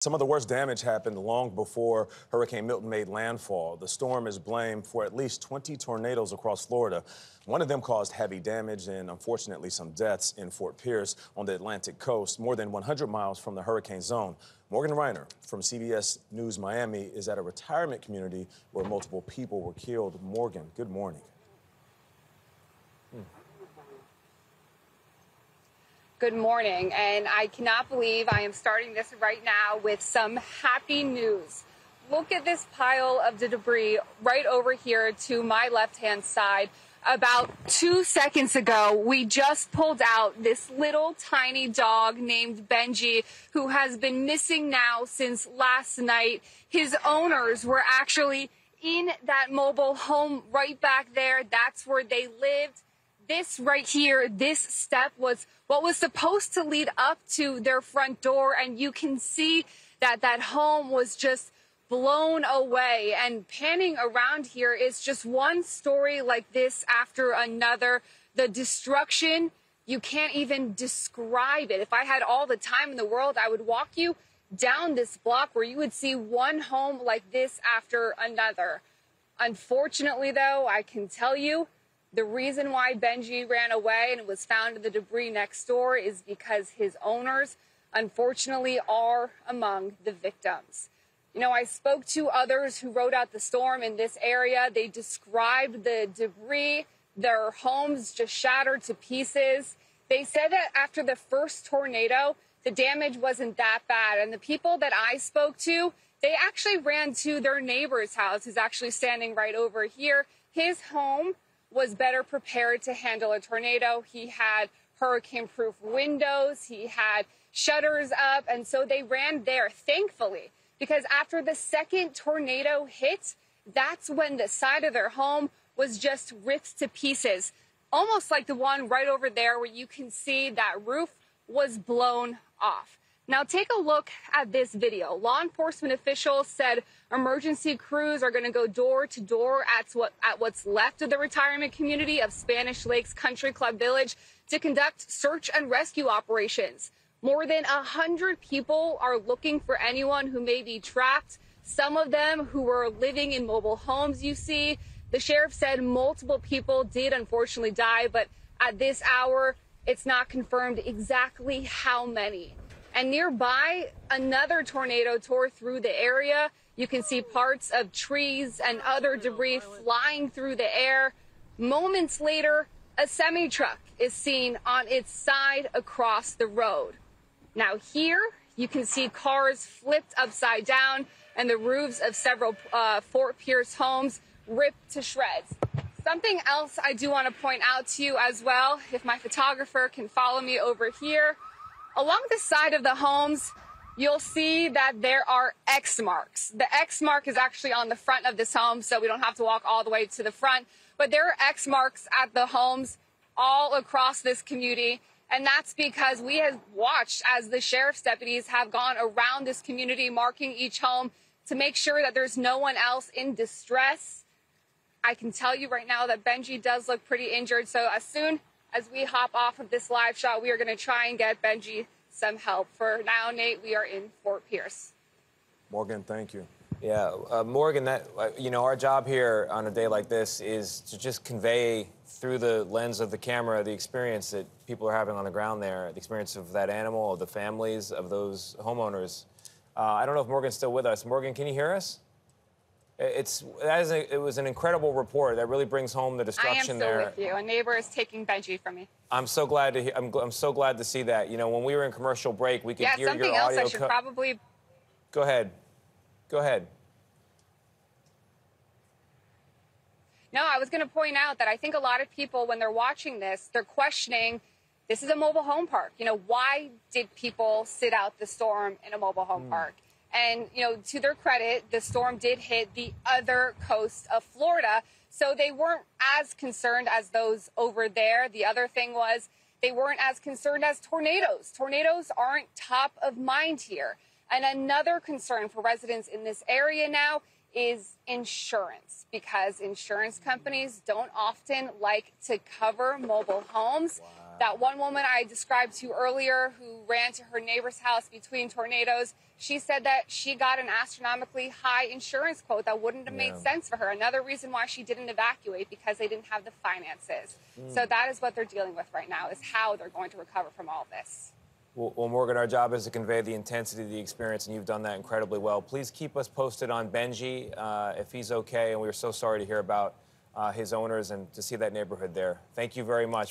Some of the worst damage happened long before Hurricane Milton made landfall. The storm is blamed for at least 20 tornadoes across Florida. One of them caused heavy damage and, unfortunately, some deaths in Fort Pierce on the Atlantic coast, more than 100 miles from the hurricane zone. Morgan Rynor from CBS News Miami is at a retirement community where multiple people were killed. Morgan, good morning. Good morning, and I cannot believe I am starting this right now with some happy news. Look at this pile of debris right over here to my left-hand side. About 2 seconds ago, we just pulled out this little tiny dog named Benji, who has been missing now since last night. His owners were actually in that mobile home right back there. That's where they lived. This right here, this step was what was supposed to lead up to their front door, and you can see that that home was just blown away. And panning around here is just one story like this after another. The destruction, you can't even describe it. If I had all the time in the world, I would walk you down this block where you would see one home like this after another. Unfortunately, though, I can tell you, the reason why Benji ran away and was found in the debris next door is because his owners, unfortunately, are among the victims. You know, I spoke to others who rode out the storm in this area. They described the debris, their homes just shattered to pieces. They said that after the first tornado, the damage wasn't that bad. And the people that I spoke to, they actually ran to their neighbor's house, who's actually standing right over here. His home was better prepared to handle a tornado. He had hurricane-proof windows, he had shutters up, and so they ran there, thankfully, because after the second tornado hit, that's when the side of their home was just ripped to pieces, almost like the one right over there where you can see that roof was blown off. Now take a look at this video. Law enforcement officials said emergency crews are going to go door to door at what's left of the retirement community of Spanish Lakes Country Club Village to conduct search and rescue operations. More than 100 people are looking for anyone who may be trapped, some of them who were living in mobile homes, you see. The sheriff said multiple people did unfortunately die, but at this hour, it's not confirmed exactly how many. And nearby, another tornado tore through the area. You can see parts of trees and other debris flying through the air. Moments later, a semi-truck is seen on its side across the road. Now here, you can see cars flipped upside down and the roofs of several Fort Pierce homes ripped to shreds. Something else I do want to point out to you as well, if my photographer can follow me over here. Along the side of the homes, you'll see that there are X marks. The X mark is actually on the front of this home, so we don't have to walk all the way to the front. But there are X marks at the homes all across this community, and that's because we have watched as the sheriff's deputies have gone around this community, marking each home to make sure that there's no one else in distress. I can tell you right now that Benji does look pretty injured, so as soon as we hop off of this live shot, we are going to try and get Benji some help. For now, Nate, we are in Fort Pierce. Morgan, thank you. Yeah, Morgan, our job here on a day like this is to just convey through the lens of the camera the experience that people are having on the ground there, the experience of that animal, of the families, of those homeowners. I don't know if Morgan's still with us. Morgan, can you hear us? It was an incredible report that really brings home the destruction there. I am still with you. A neighbor is taking Benji from me. I'm so glad to I'm so glad to see that. You know, when we were in commercial break, we could hear your audio. Yeah, something else I should probably. Go ahead. Go ahead. No, I was going to point out that I think a lot of people, when they're watching this, they're questioning, this is a mobile home park. You know, why did people sit out the storm in a mobile home park? And, you know, to their credit, the storm did hit the other coast of Florida, so they weren't as concerned as those over there. The other thing was they weren't as concerned as tornadoes. Tornadoes aren't top of mind here. And another concern for residents in this area now is insurance, because insurance companies don't often like to cover mobile homes. Wow. That one woman I described to you earlier who ran to her neighbor's house between tornadoes, she said that she got an astronomically high insurance quote that wouldn't have made sense for her. Another reason why she didn't evacuate, because they didn't have the finances. So that is what they're dealing with right now, is how they're going to recover from all this. Well, Morgan, our job is to convey the intensity of the experience, and you've done that incredibly well. Please keep us posted on Benji, if he's okay, and we are so sorry to hear about his owners and to see that neighborhood there. Thank you very much.